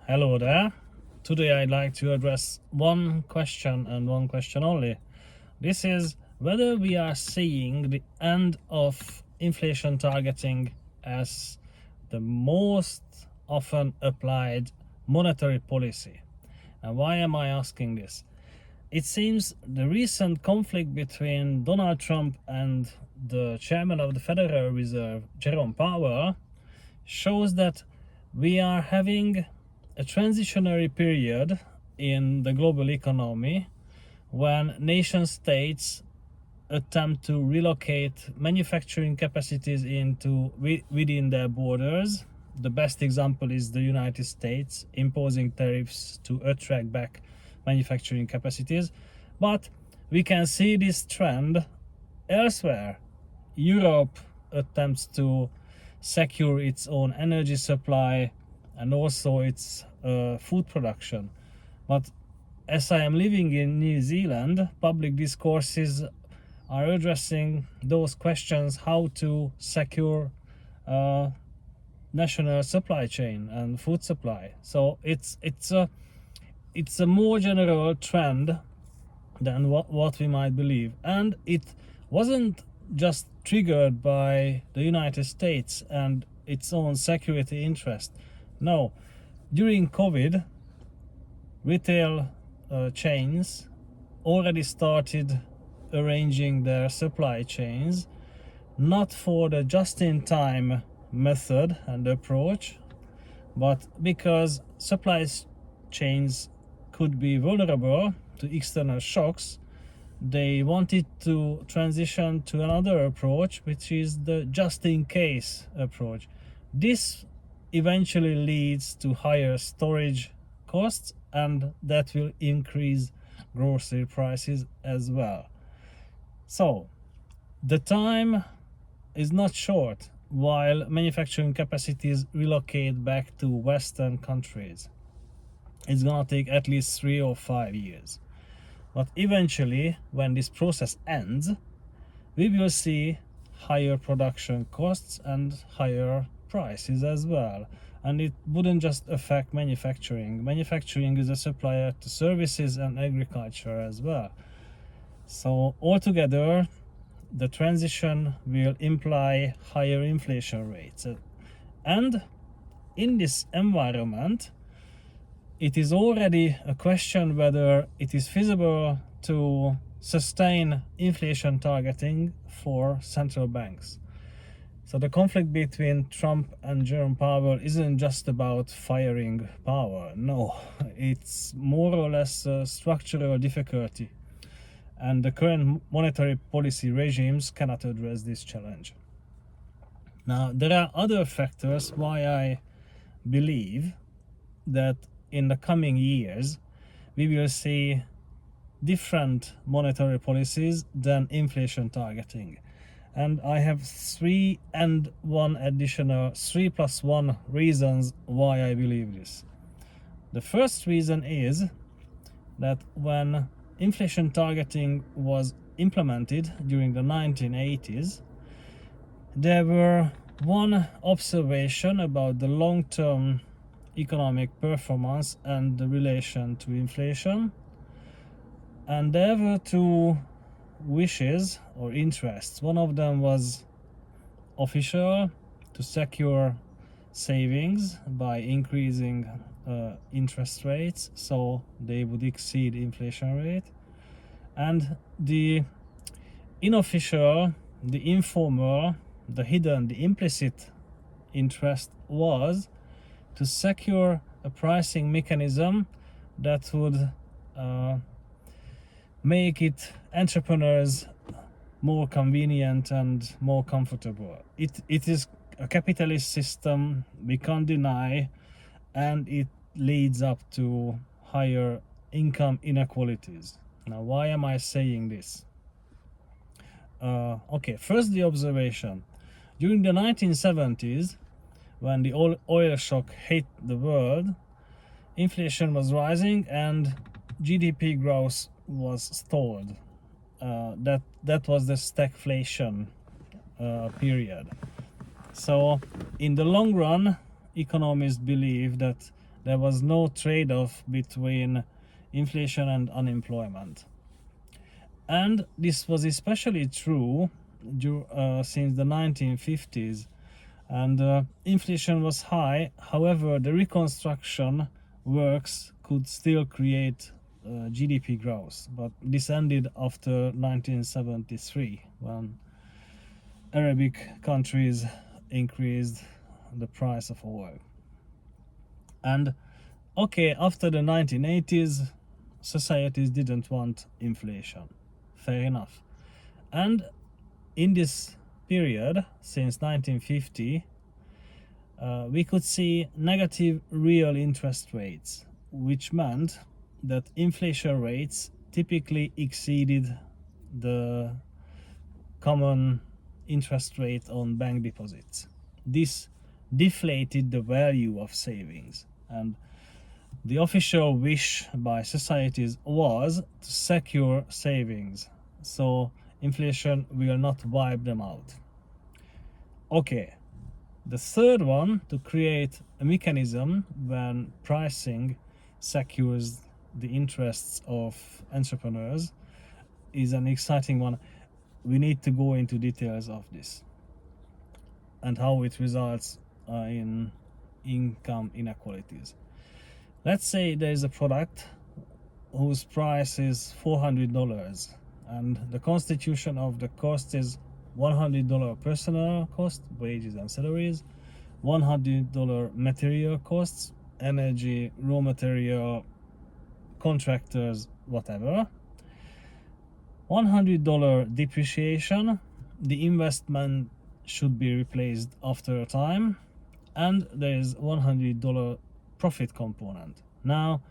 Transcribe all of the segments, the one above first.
Hello there. Today I'd like to address one question and one question only. This is whether we are seeing the end of inflation targeting as the most often applied monetary policy. And why am I asking this? It seems the recent conflict between Donald Trump and the chairman of the Federal Reserve, Jerome Powell, shows that we are having a transitionary period in the global economy when nation states attempt to relocate manufacturing capacities within their borders. The best example is the United States imposing tariffs to attract back manufacturing capacities. But we can see this trend elsewhere. Europe attempts to secure its own energy supply and also its food production. But as I am living in New Zealand, public discourses are addressing those questions: how to secure national supply chain and food supply. So it's a more general trend than what we might believe, and it wasn't just triggered by the United States and its own security interest. No, during COVID, retail chains already started arranging their supply chains not for the just-in-time method and approach, but because supply chains could be vulnerable to external shocks. They wanted to transition to another approach, which is the just-in-case approach. This eventually leads to higher storage costs, and that will increase grocery prices as well. So the time is not short while manufacturing capacities relocate back to Western countries. It's gonna take at least 3 or 5 years. But eventually, when this process ends, we will see higher production costs and higher prices as well. And it wouldn't just affect manufacturing. Manufacturing is a supplier to services and agriculture as well. So altogether, the transition will imply higher inflation rates. And in this environment, it is already a question whether it is feasible to sustain inflation targeting for central banks. So the conflict between Trump and Jerome Powell isn't just about firing power. No, it's more or less a structural difficulty. And the current monetary policy regimes cannot address this challenge. Now, there are other factors why I believe that in the coming years we will see different monetary policies than inflation targeting. And I have 3 plus 1 reasons why I believe this. The first reason is that when inflation targeting was implemented during the 1980s, there were one observation about the long-term economic performance and the relation to inflation, and there were 2 wishes or interests. One of them was official, to secure savings by increasing interest rates so they would exceed inflation rate, and the unofficial, the informal, the hidden, the implicit interest was to secure a pricing mechanism that would make it entrepreneurs more convenient and more comfortable. It is a capitalist system, we can't deny, and it leads up to higher income inequalities. Now, why am I saying this? Okay, first the observation. During the 1970s, when the oil shock hit the world, inflation was rising and GDP growth was stalled. That was the stagflation period. So in the long run, economists believe that There was no trade-off between inflation and unemployment. And this was especially true since the 1950s. And inflation was high. However, the reconstruction works could still create GDP growth. But this ended after 1973, when Arabic countries increased the price of oil. And okay, after the 1980s, societies didn't want inflation. Fair enough. And in this period, since 1950, we could see negative real interest rates, which meant that inflation rates typically exceeded the common interest rate on bank deposits. This deflated the value of savings, and the official wish by societies was to secure savings, so inflation will not wipe them out. Okay, the third one, to create a mechanism when pricing secures the interests of entrepreneurs, is an exciting one. We need to go into details of this and how it results in income inequalities. Let's say there is a product whose price is $400, and the constitution of the cost is $100 personnel cost, wages and salaries, $100 material costs, energy, raw material, contractors, whatever, $100 depreciation, the investment should be replaced after a time, and there is $100 profit component. Now,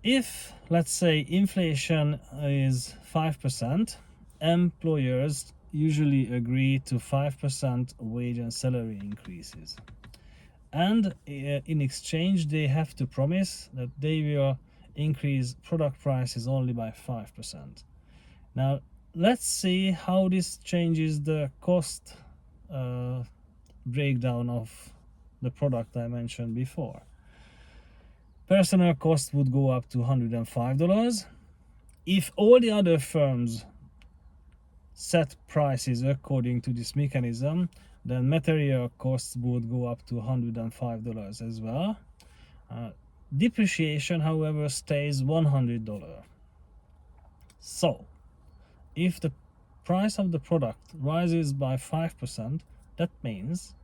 if, let's say, inflation is 5%, employers usually agree to 5% wage and salary increases. And in exchange, they have to promise that they will increase product prices only by 5%. Now, let's see how this changes the cost breakdown of the product I mentioned before. Personnel cost would go up to $105. If all the other firms set prices according to this mechanism, then material costs would go up to $105 as well. Depreciation, however, stays $100. So, if the price of the product rises by 5%, that means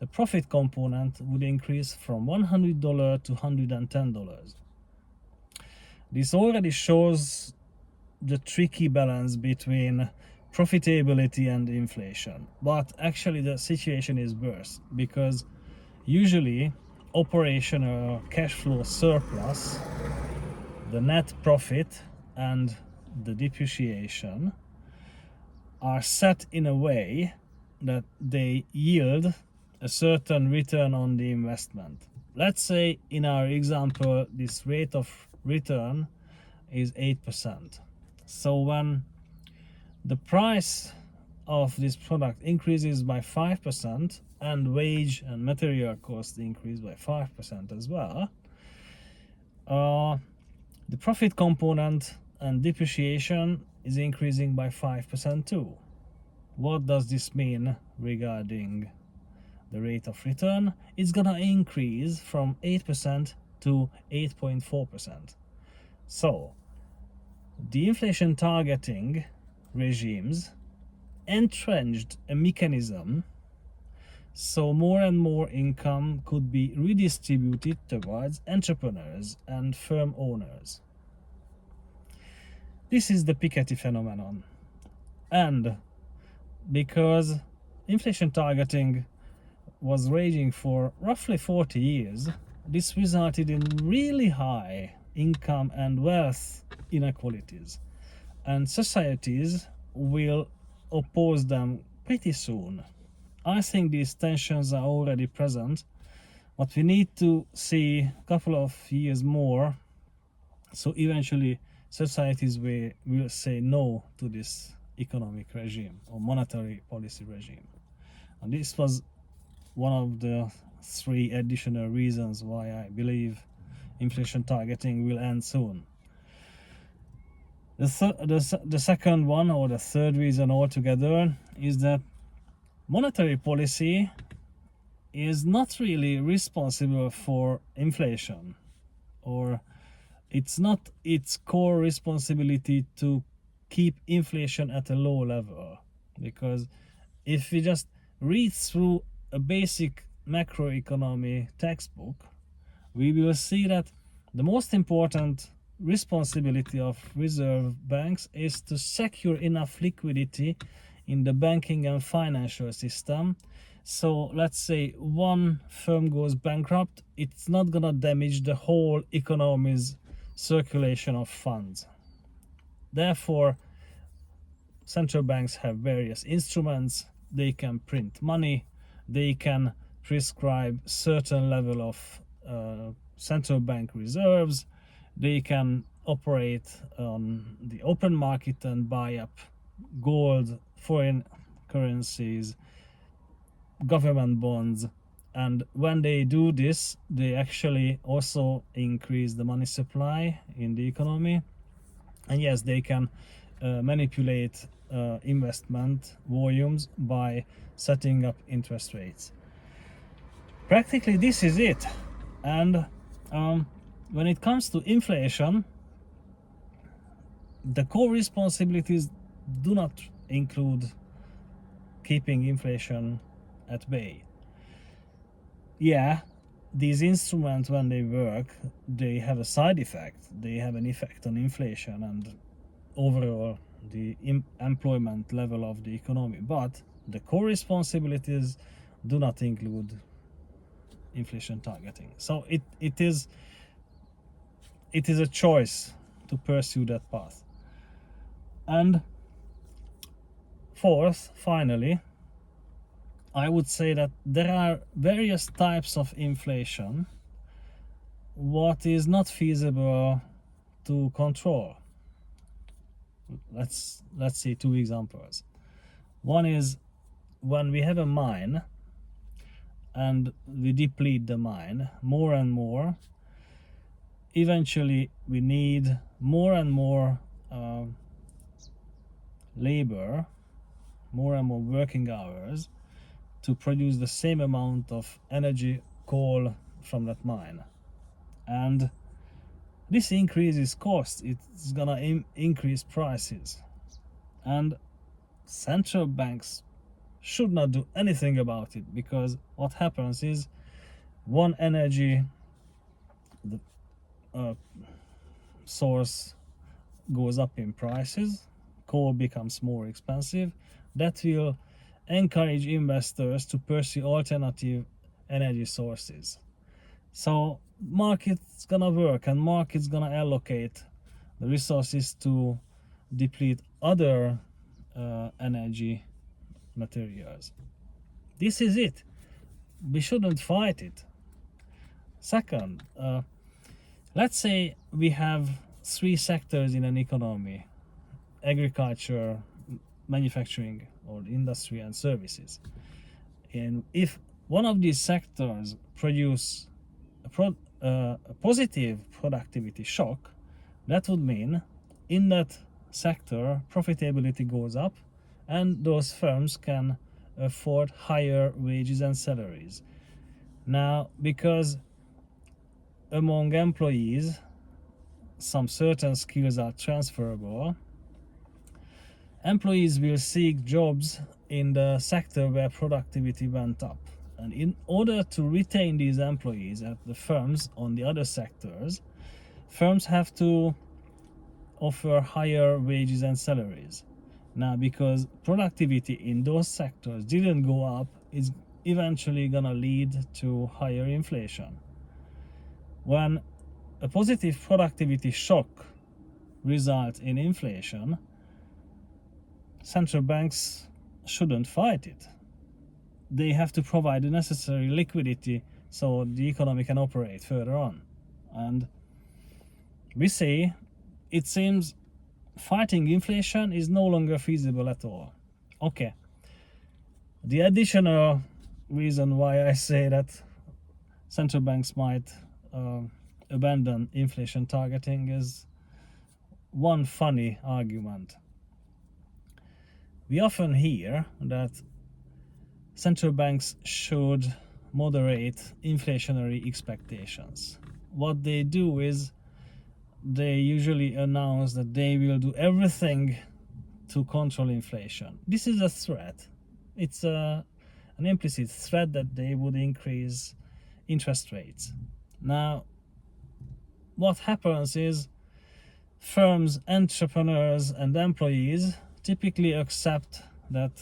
the profit component would increase from $100 to $110. This already shows the tricky balance between profitability and inflation. But actually the situation is worse, because usually operational cash flow surplus, the net profit and the depreciation are set in a way that they yield a certain return on the investment. Let's say in our example, this rate of return is 8%. So when the price of this product increases by 5% and wage and material costs increase by 5% as well, the profit component and depreciation is increasing by 5% too. What does this mean regarding the rate of return? It's gonna increase from 8% to 8.4%. So the inflation targeting regimes entrenched a mechanism so more and more income could be redistributed towards entrepreneurs and firm owners. This is the Piketty phenomenon. And because inflation targeting was raging for roughly 40 years, this resulted in really high income and wealth inequalities. And societies will oppose them pretty soon. I think these tensions are already present, but we need to see a couple of years more, so eventually societies will say no to this economic regime or monetary policy regime. And this was one of the 3 additional reasons why I believe inflation targeting will end soon. The second one, or the third reason altogether, is that monetary policy is not really responsible for inflation, or it's not its core responsibility to keep inflation at a low level. Because if we just read through a basic macroeconomy textbook, we will see that the most important responsibility of reserve banks is to secure enough liquidity in the banking and financial system. So let's say one firm goes bankrupt, it's not gonna damage the whole economy's circulation of funds. Therefore, central banks have various instruments. They can print money, they can prescribe certain level of central bank reserves, they can operate on the open market and buy up gold, foreign currencies, government bonds. And when they do this, they actually also increase the money supply in the economy. And yes, they can manipulate investment volumes by setting up interest rates. Practically, this is it. And when it comes to inflation, the core responsibilities do not include keeping inflation at bay. Yeah, these instruments, when they work, they have a side effect. They have an effect on inflation and overall the employment level of the economy. But the core responsibilities do not include inflation targeting. So it is a choice to pursue that path. And fourth, finally, I would say that there are various types of inflation what is not feasible to control. Let's see 2 examples. One is when we have a mine and we deplete the mine more and more, eventually we need more and more labor, more and more working hours to produce the same amount of energy, coal from that mine. And this increases costs. It's gonna increase prices. And central banks should not do anything about it, because what happens is one energy source goes up in prices, coal becomes more expensive. That will encourage investors to pursue alternative energy sources. So market's gonna work, and market's gonna allocate the resources to deplete other energy materials. This is it. We shouldn't fight it. Second, let's say we have 3 sectors in an economy: agriculture, manufacturing, or industry, and services. And if one of these sectors produce a positive productivity shock, that would mean in that sector profitability goes up and those firms can afford higher wages and salaries. Now, because among employees some certain skills are transferable, employees will seek jobs in the sector where productivity went up. And in order to retain these employees at the firms on the other sectors, firms have to offer higher wages and salaries. Now, because productivity in those sectors didn't go up, it's eventually gonna lead to higher inflation. When a positive productivity shock results in inflation, central banks shouldn't fight it. They have to provide the necessary liquidity so the economy can operate further on. And we say it seems fighting inflation is no longer feasible at all. Okay. The additional reason why I say that central banks might abandon inflation targeting is one funny argument. We often hear that central banks should moderate inflationary expectations. What they do is they usually announce that they will do everything to control inflation. This is a threat. It's an implicit threat that they would increase interest rates. Now, what happens is firms, entrepreneurs, and employees typically accept that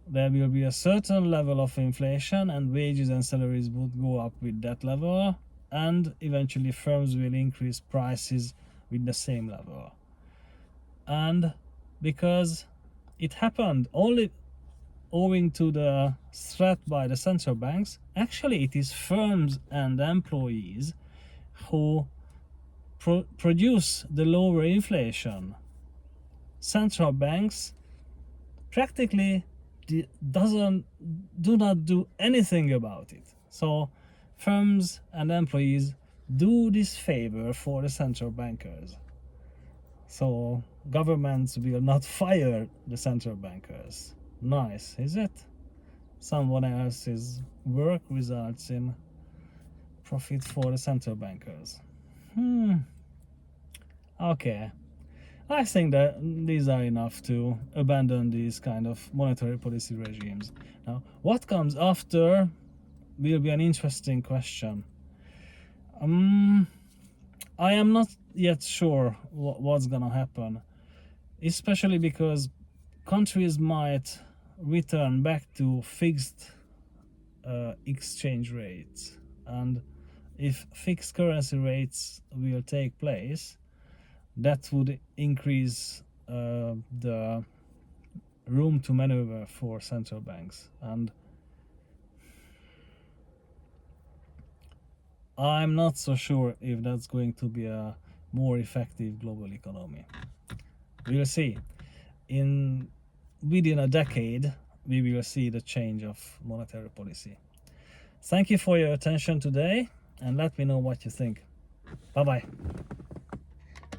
there will be a certain level of inflation and wages and salaries would go up with that level, and eventually firms will increase prices with the same level. And because it happened only owing to the threat by the central banks, actually it is firms and employees who produce the lower inflation. Central banks practically do not do anything about it. So firms and employees do this favor for the central bankers. So governments will not fire the central bankers. Nice, is it? Someone else's work results in profit for the central bankers. Okay. I think that these are enough to abandon these kind of monetary policy regimes. Now, what comes after will be an interesting question. I am not yet sure what's gonna happen, especially because countries might return back to fixed exchange rates, and if fixed currency rates will take place, that would increase the room to maneuver for central banks, and I'm not so sure if that's going to be a more effective global economy. We'll see. Within a decade, we will see the change of monetary policy. Thank you for your attention today, and let me know what you think. Bye bye.